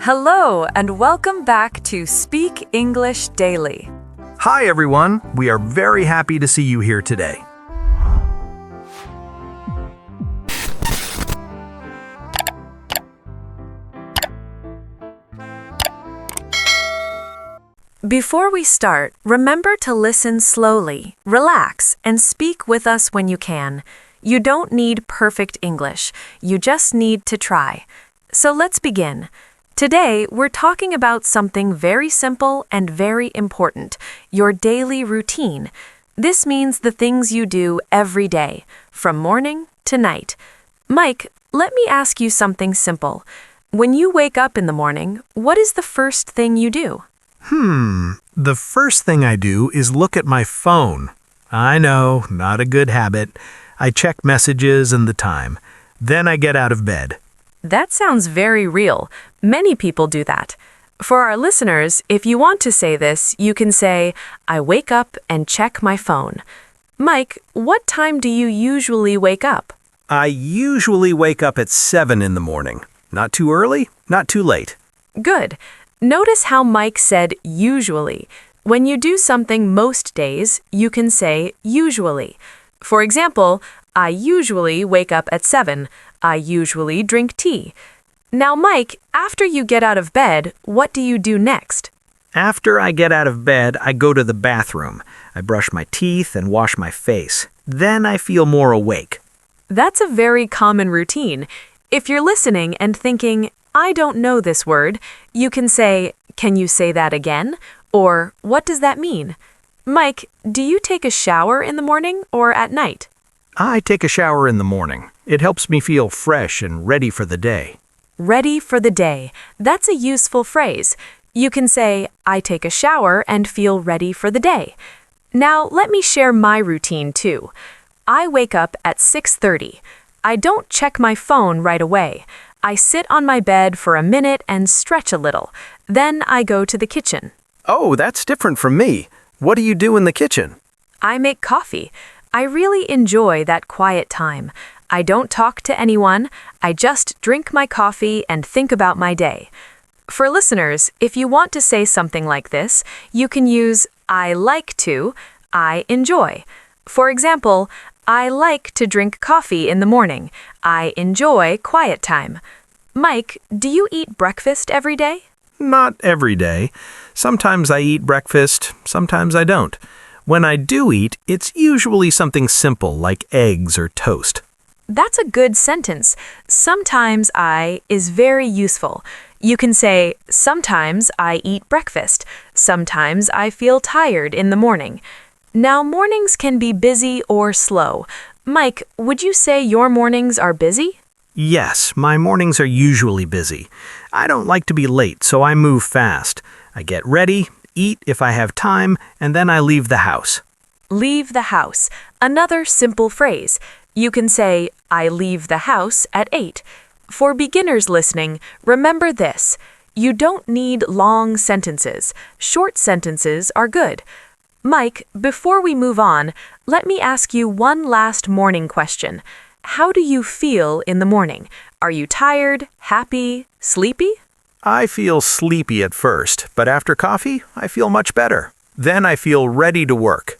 Hello, and welcome back to Speak English Daily. Hi, everyone. We are very happy to see you here today. Before we start, remember to listen slowly, relax, and speak with us when you can. You don't need perfect English. You just need to try. So let's begin. Today, we're talking about something very simple and very important, your daily routine. This means the things you do every day, from morning to night. Mike, let me ask you something simple. When you wake up in the morning, what is the first thing you do? The first thing I do is look at my phone. I know, not a good habit. I check messages and the time. Then I get out of bed. That sounds very real. Many people do that. For our listeners, if you want to say this, you can say, I wake up and check my phone. Mike, what time do you usually wake up? I usually wake up at 7 in the morning. Not too early, not too late. Good. Notice how Mike said usually. When you do something most days, you can say usually. For example, I usually wake up at 7. I usually drink tea. Now, Mike, after you get out of bed, what do you do next? After I get out of bed, I go to the bathroom. I brush my teeth and wash my face. Then I feel more awake. That's a very common routine. If you're listening and thinking, I don't know this word, you can say, can you say that again? Or, what does that mean? Mike, do you take a shower in the morning or at night? I take a shower in the morning. It helps me feel fresh and ready for the day. Ready for the day. That's a useful phrase. You can say, I take a shower and feel ready for the day. Now, let me share my routine too. I wake up at 6:30. I don't check my phone right away. I sit on my bed for a minute and stretch a little. Then I go to the kitchen. Oh, that's different from me. What do you do in the kitchen? I make coffee. I really enjoy that quiet time. I don't talk to anyone. I just drink my coffee and think about my day. For listeners, if you want to say something like this, you can use I like to, I enjoy. For example, I like to drink coffee in the morning. I enjoy quiet time. Mike, do you eat breakfast every day? Not every day. Sometimes I eat breakfast, sometimes I don't. When I do eat, it's usually something simple like eggs or toast. That's a good sentence. Sometimes I is very useful. You can say, sometimes I eat breakfast. Sometimes I feel tired in the morning. Now, mornings can be busy or slow. Mike, would you say your mornings are busy? Yes, my mornings are usually busy. I don't like to be late, so I move fast. I get ready, eat if I have time, and then I leave the house. Leave the house. Another simple phrase. You can say, I leave the house at 8. For beginners listening, remember this. You don't need long sentences. Short sentences are good. Mike, before we move on, let me ask you one last morning question. How do you feel in the morning? Are you tired, happy, sleepy? I feel sleepy at first, but after coffee, I feel much better. Then I feel ready to work.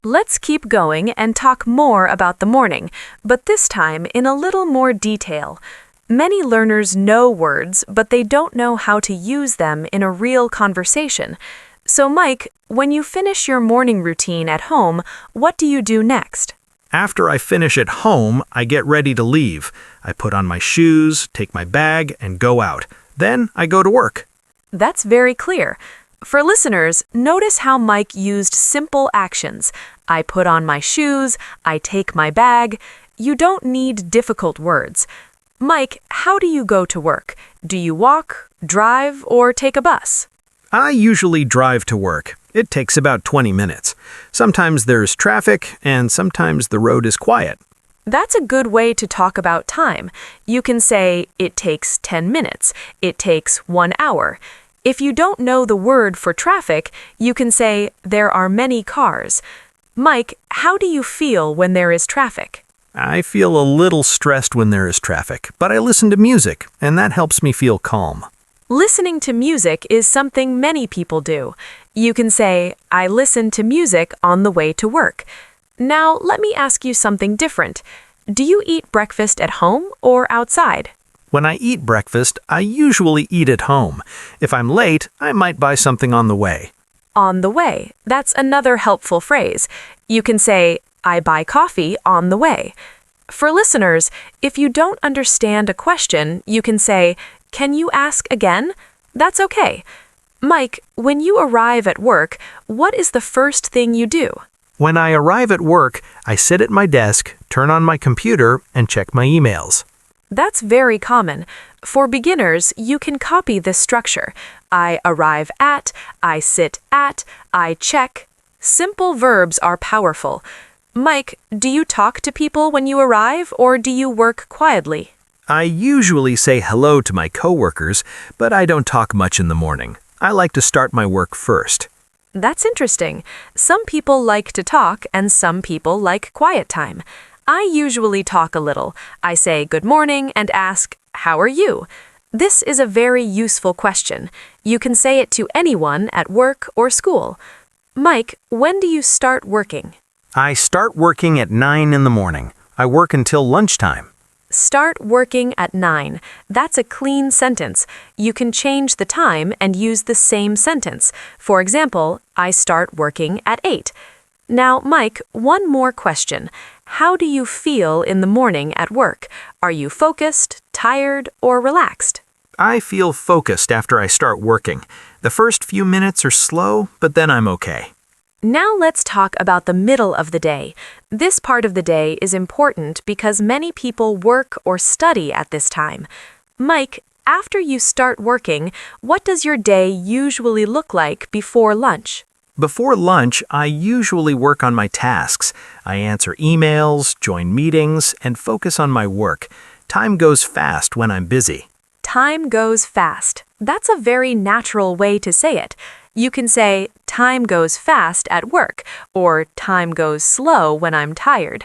Let's keep going and talk more about the morning, but this time in a little more detail. Many learners know words, but they don't know how to use them in a real conversation. So, Mike, when you finish your morning routine at home, what do you do next? After I finish at home, I get ready to leave. I put on my shoes, take my bag, and go out. Then I go to work. That's very clear. For listeners, notice how Mike used simple actions. I put on my shoes, I take my bag. You don't need difficult words. Mike, how do you go to work? Do you walk, drive, or take a bus? I usually drive to work. It takes about 20 minutes. Sometimes there's traffic, and sometimes the road is quiet. That's a good way to talk about time. You can say, it takes 10 minutes. It takes 1 hour. If you don't know the word for traffic, you can say, there are many cars. Mike, how do you feel when there is traffic? I feel a little stressed when there is traffic, but I listen to music, and that helps me feel calm. Listening to music is something many people do. You can say, I listen to music on the way to work. Now, let me ask you something different. Do you eat breakfast at home or outside? When I eat breakfast, I usually eat at home. If I'm late, I might buy something on the way. On the way. That's another helpful phrase. You can say, I buy coffee on the way. For listeners, if you don't understand a question, you can say, can you ask again? That's okay. Mike, when you arrive at work, what is the first thing you do? When I arrive at work, I sit at my desk, turn on my computer, and check my emails. That's very common. For beginners, you can copy this structure. I arrive at, I sit at, I check. Simple verbs are powerful. Mike, do you talk to people when you arrive or do you work quietly? I usually say hello to my coworkers, but I don't talk much in the morning. I like to start my work first. That's interesting. Some people like to talk and some people like quiet time. I usually talk a little. I say good morning and ask, how are you? This is a very useful question. You can say it to anyone at work or school. Mike, when do you start working? I start working at 9 in the morning. I work until lunchtime. Start working at 9. That's a clean sentence. You can change the time and use the same sentence. For example, I start working at 8. Now, Mike, one more question. How do you feel in the morning at work? Are you focused, tired, or relaxed? I feel focused after I start working. The first few minutes are slow, but then I'm okay. Now let's talk about the middle of the day. This part of the day is important because many people work or study at this time. Mike, after you start working, what does your day usually look like before lunch? Before lunch, I usually work on my tasks. I answer emails, join meetings, and focus on my work. Time goes fast when I'm busy. Time goes fast. That's a very natural way to say it. You can say, time goes fast at work, or time goes slow when I'm tired.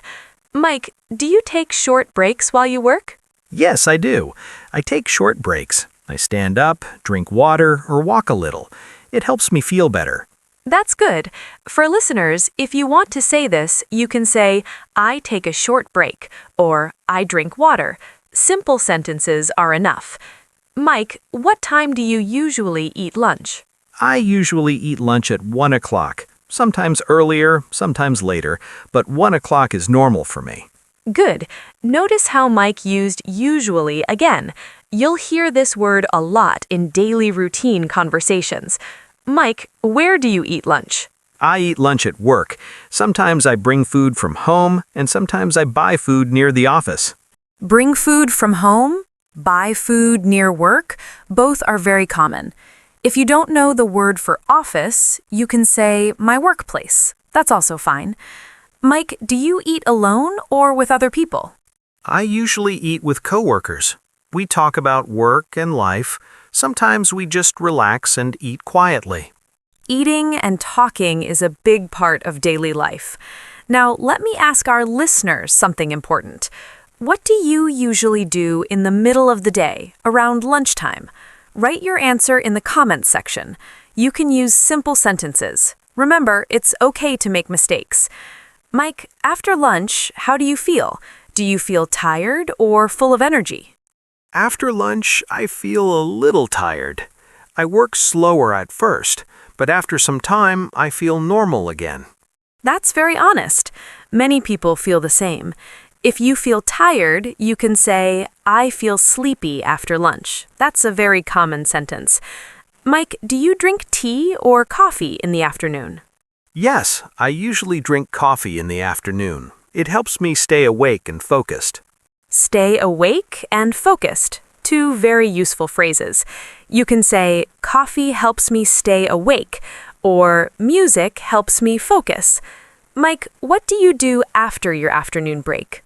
Mike, do you take short breaks while you work? Yes, I do. I take short breaks. I stand up, drink water, or walk a little. It helps me feel better. That's good. For listeners, if you want to say this, you can say, I take a short break, or I drink water. Simple sentences are enough. Mike, what time do you usually eat lunch? I usually eat lunch at 1 o'clock. Sometimes earlier, sometimes later, but 1 o'clock is normal for me. Good. Notice how Mike used usually again. You'll hear this word a lot in daily routine conversations. Mike, where do you eat lunch? I eat lunch at work. Sometimes I bring food from home, and sometimes I buy food near the office. Bring food from home? Buy food near work? Both are very common. If you don't know the word for office, you can say my workplace. That's also fine. Mike, do you eat alone or with other people? I usually eat with coworkers. We talk about work and life. Sometimes we just relax and eat quietly. Eating and talking is a big part of daily life. Now, let me ask our listeners something important. What do you usually do in the middle of the day, around lunchtime? Write your answer in the comments section. You can use simple sentences. Remember, it's okay to make mistakes. Mike, after lunch, how do you feel? Do you feel tired or full of energy? After lunch, I feel a little tired. I work slower at first, but after some time, I feel normal again. That's very honest. Many people feel the same. If you feel tired, you can say, I feel sleepy after lunch. That's a very common sentence. Mike, do you drink tea or coffee in the afternoon? Yes, I usually drink coffee in the afternoon. It helps me stay awake and focused. Stay awake and focused. Two very useful phrases. You can say, coffee helps me stay awake, or music helps me focus. Mike, what do you do after your afternoon break?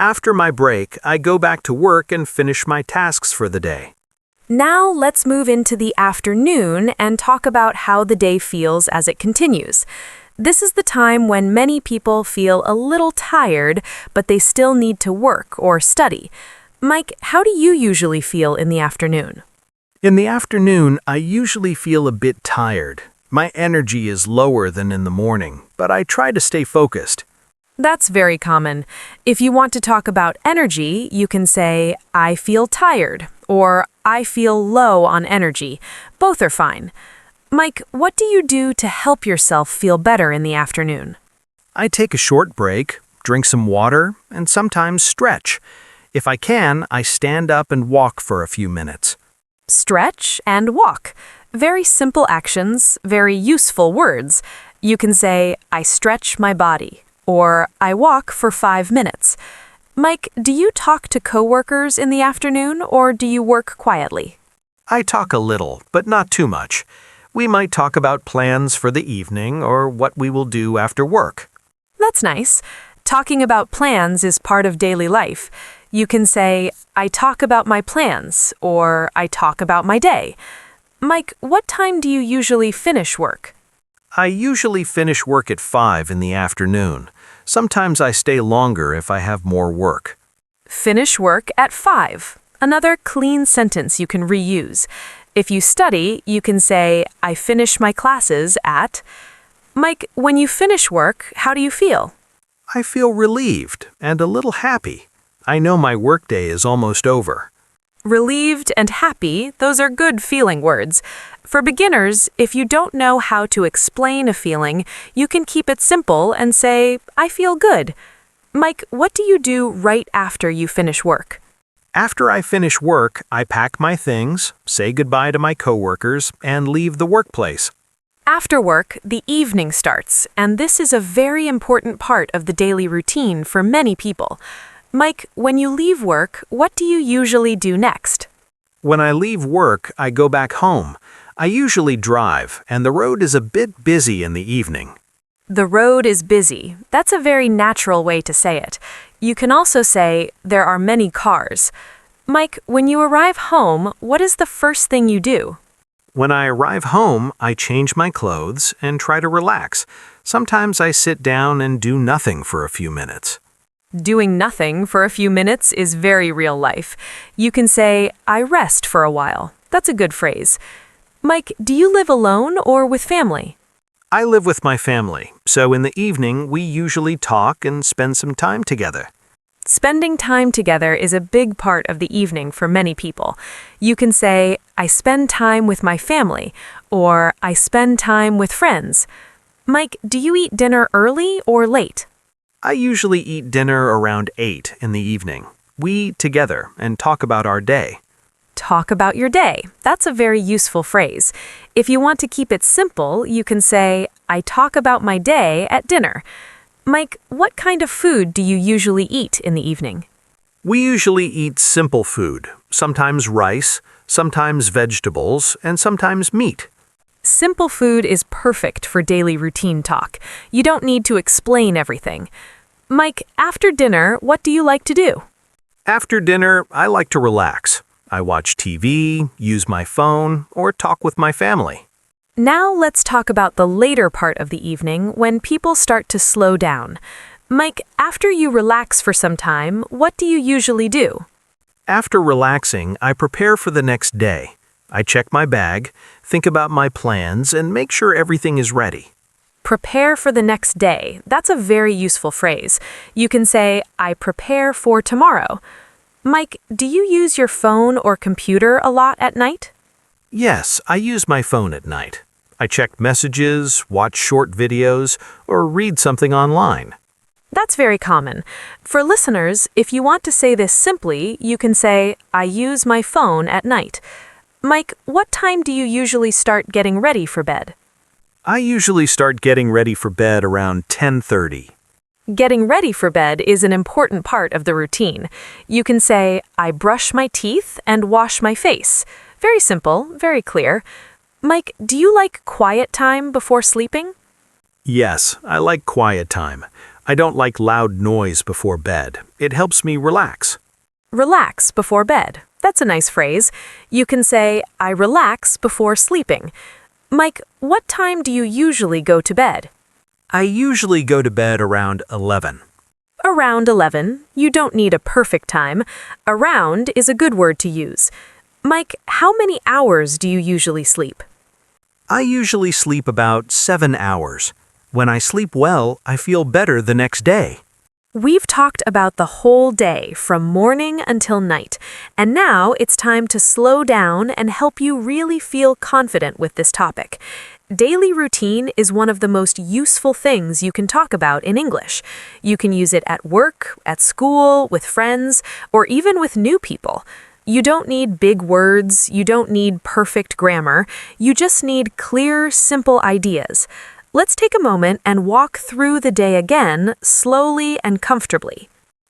After my break, I go back to work and finish my tasks for the day. Now let's move into the afternoon and talk about how the day feels as it continues. This is the time when many people feel a little tired, but they still need to work or study. Mike, how do you usually feel in the afternoon? In the afternoon, I usually feel a bit tired. My energy is lower than in the morning, but I try to stay focused. That's very common. If you want to talk about energy, you can say, I feel tired, or I feel low on energy. Both are fine. Mike, what do you do to help yourself feel better in the afternoon? I take a short break, drink some water, and sometimes stretch. If I can, I stand up and walk for a few minutes. Stretch and walk. Very simple actions, very useful words. You can say, I stretch my body, or I walk for 5 minutes. Mike, do you talk to coworkers in the afternoon, or do you work quietly? I talk a little, but not too much. We might talk about plans for the evening or what we will do after work. That's nice. Talking about plans is part of daily life. You can say, I talk about my plans, or I talk about my day. Mike, what time do you usually finish work? I usually finish work at 5 in the afternoon. Sometimes I stay longer if I have more work. Finish work at 5. Another clean sentence you can reuse. If you study, you can say, I finish my classes at... Mike, when you finish work, how do you feel? I feel relieved and a little happy. I know my workday is almost over. Relieved and happy, those are good feeling words. For beginners, if you don't know how to explain a feeling, you can keep it simple and say, I feel good. Mike, what do you do right after you finish work? After I finish work, I pack my things, say goodbye to my coworkers, and leave the workplace. After work, the evening starts, and this is a very important part of the daily routine for many people. Mike, when you leave work, what do you usually do next? When I leave work, I go back home. I usually drive, and the road is a bit busy in the evening. The road is busy. That's a very natural way to say it. You can also say, there are many cars. Mike, when you arrive home, what is the first thing you do? When I arrive home, I change my clothes and try to relax. Sometimes I sit down and do nothing for a few minutes. Doing nothing for a few minutes is very real life. You can say, I rest for a while. That's a good phrase. Mike, do you live alone or with family? I live with my family, so in the evening we usually talk and spend some time together. Spending time together is a big part of the evening for many people. You can say, I spend time with my family, or I spend time with friends. Mike, do you eat dinner early or late? I usually eat dinner around 8 in the evening. We eat together and talk about our day. Talk about your day. That's a very useful phrase. If you want to keep it simple, you can say, I talk about my day at dinner. Mike, what kind of food do you usually eat in the evening? We usually eat simple food, sometimes rice, sometimes vegetables, and sometimes meat. Simple food is perfect for daily routine talk. You don't need to explain everything. Mike, after dinner, what do you like to do? After dinner, I like to relax. I watch TV, use my phone, or talk with my family. Now let's talk about the later part of the evening when people start to slow down. Mike, after you relax for some time, what do you usually do? After relaxing, I prepare for the next day. I check my bag, think about my plans, and make sure everything is ready. Prepare for the next day. That's a very useful phrase. You can say, I prepare for tomorrow. Mike, do you use your phone or computer a lot at night? Yes, I use my phone at night. I check messages, watch short videos, or read something online. That's very common. For listeners, if you want to say this simply, you can say, I use my phone at night. Mike, what time do you usually start getting ready for bed? I usually start getting ready for bed around 10:30. Getting ready for bed is an important part of the routine. You can say, I brush my teeth and wash my face. Very simple, very clear. Mike, do you like quiet time before sleeping? Yes, I like quiet time. I don't like loud noise before bed. It helps me relax. Relax before bed. That's a nice phrase. You can say, I relax before sleeping. Mike, what time do you usually go to bed? I usually go to bed around 11. Around 11. You don't need a perfect time. Around is a good word to use. Mike, how many hours do you usually sleep? I usually sleep about 7 hours. When I sleep well, I feel better the next day. We've talked about the whole day from morning until night, and now it's time to slow down and help you really feel confident with this topic. Daily routine is one of the most useful things you can talk about in English. You can use it at work, at school, with friends, or even with new people. You don't need big words, you don't need perfect grammar, you just need clear, simple ideas. Let's take a moment and walk through the day again, slowly and comfortably.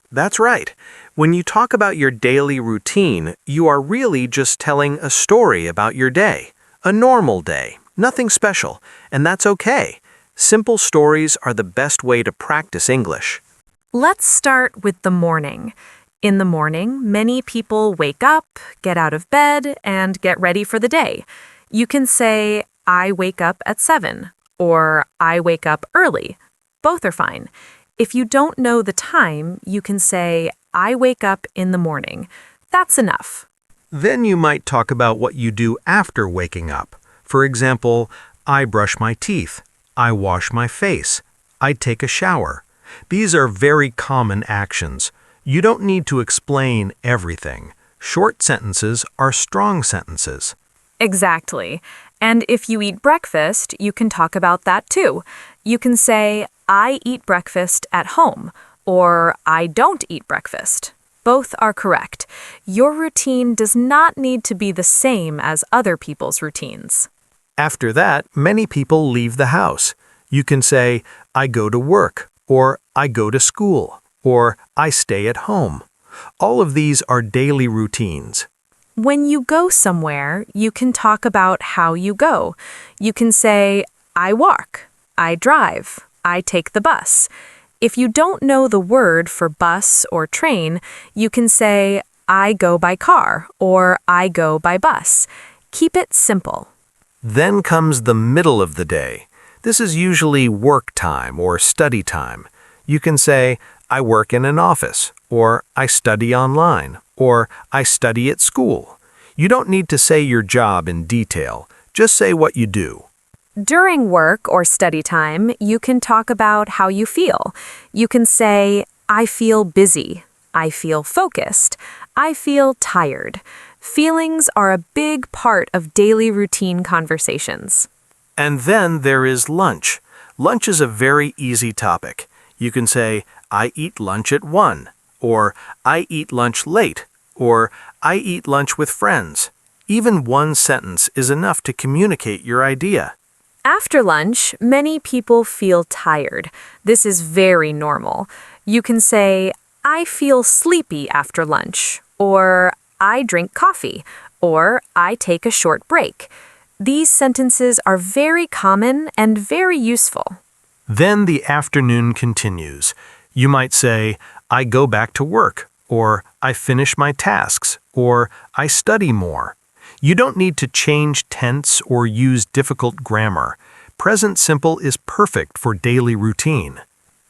That's right. When you talk about your daily routine, you are really just telling a story about your day. A normal day, nothing special, and that's okay. Simple stories are the best way to practice English. Let's start with the morning. In the morning, many people wake up, get out of bed, and get ready for the day. You can say, I wake up at 7, or I wake up early. Both are fine. If you don't know the time, you can say, I wake up in the morning. That's enough. Then you might talk about what you do after waking up. For example, I brush my teeth, I wash my face, I take a shower. These are very common actions. You don't need to explain everything. Short sentences are strong sentences. Exactly. And if you eat breakfast, you can talk about that too. You can say, I eat breakfast at home, or I don't eat breakfast. Both are correct. Your routine does not need to be the same as other people's routines. After that, many people leave the house. You can say, I go to work, or I go to school, or I stay at home. All of these are daily routines. When you go somewhere, you can talk about how you go. You can say, I walk, I drive, I take the bus. If you don't know the word for bus or train, you can say, I go by car or I go by bus. Keep it simple. Then comes the middle of the day. This is usually work time or study time. You can say, I work in an office, or I study online, or I study at school. You don't need to say your job in detail. Just say what you do. During work or study time, you can talk about how you feel. You can say, I feel busy, I feel focused, I feel tired. Feelings are a big part of daily routine conversations. And then there is lunch. Lunch is a very easy topic. You can say, I eat lunch at 1, or I eat lunch late, or I eat lunch with friends. Even one sentence is enough to communicate your idea. After lunch, many people feel tired. This is very normal. You can say, I feel sleepy after lunch, or I drink coffee, or I take a short break. These sentences are very common and very useful. Then the afternoon continues. You might say, I go back to work, or I finish my tasks, or I study more. You don't need to change tense or use difficult grammar. Present simple is perfect for daily routine.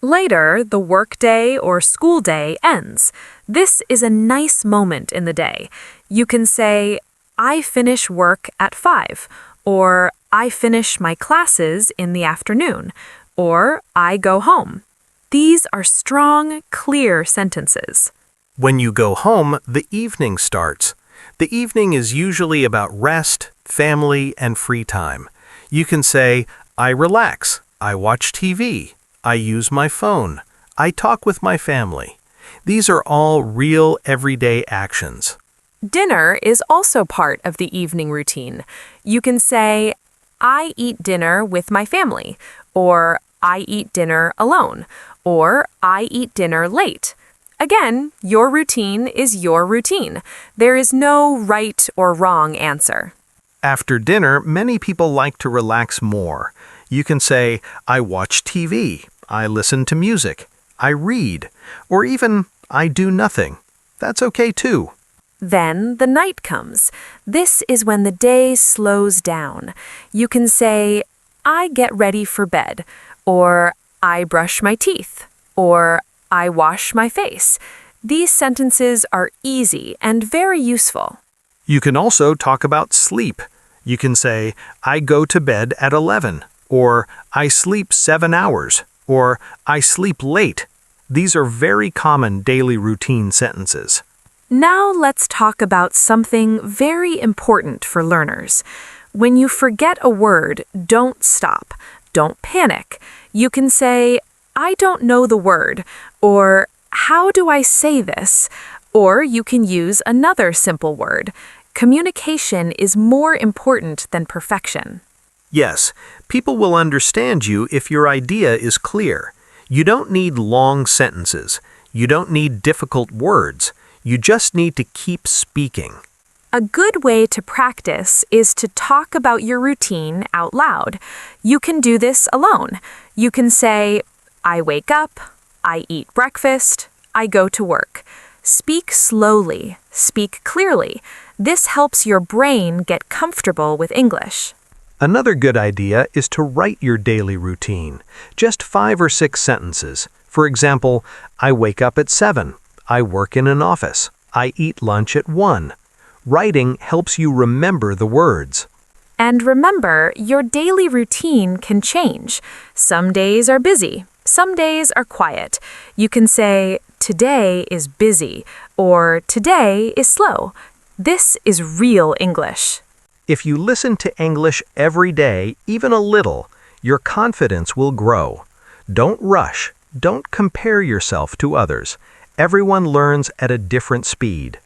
Later, the workday or school day ends. This is a nice moment in the day. You can say, I finish work at 5, or I finish my classes in the afternoon, or I go home. These are strong, clear sentences. When you go home, the evening starts. The evening is usually about rest, family, and free time. You can say, I relax, I watch TV, I use my phone, I talk with my family. These are all real everyday actions. Dinner is also part of the evening routine. You can say, I eat dinner with my family, or I eat dinner alone, or I eat dinner late. Again, your routine is your routine. There is no right or wrong answer. After dinner, many people like to relax more. You can say, I watch TV, I listen to music, I read, or even I do nothing. That's okay too. Then the night comes. This is when the day slows down. You can say, I get ready for bed, or I brush my teeth, or I wash my face. These sentences are easy and very useful. You can also talk about sleep. You can say, I go to bed at 11, or I sleep 7 hours, or I sleep late. These are very common daily routine sentences. Now let's talk about something very important for learners. When you forget a word, don't stop. Don't panic. You can say, I don't know the word, or how do I say this? Or you can use another simple word. Communication is more important than perfection. Yes, people will understand you if your idea is clear. You don't need long sentences. You don't need difficult words. You just need to keep speaking. A good way to practice is to talk about your routine out loud. You can do this alone. You can say, I wake up, I eat breakfast, I go to work. Speak slowly, speak clearly. This helps your brain get comfortable with English. Another good idea is to write your daily routine. Just 5 or 6 sentences. For example, I wake up at 7. I work in an office. I eat lunch at 1. Writing helps you remember the words. And remember, your daily routine can change. Some days are busy. Some days are quiet. You can say, today is busy, or today is slow. This is real English. If you listen to English every day, even a little, your confidence will grow. Don't rush. Don't compare yourself to others. Everyone learns at a different speed.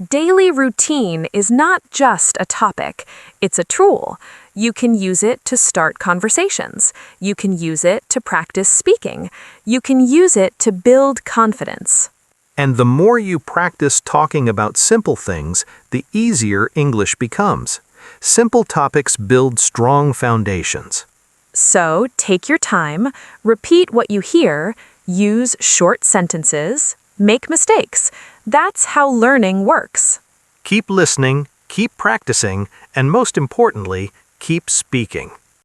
Daily routine is not just a topic, it's a tool. You can use it to start conversations. You can use it to practice speaking. You can use it to build confidence. And the more you practice talking about simple things, the easier English becomes. Simple topics build strong foundations. So take your time, repeat what you hear, use short sentences, make mistakes. That's how learning works. Keep listening, keep practicing, and most importantly, keep speaking.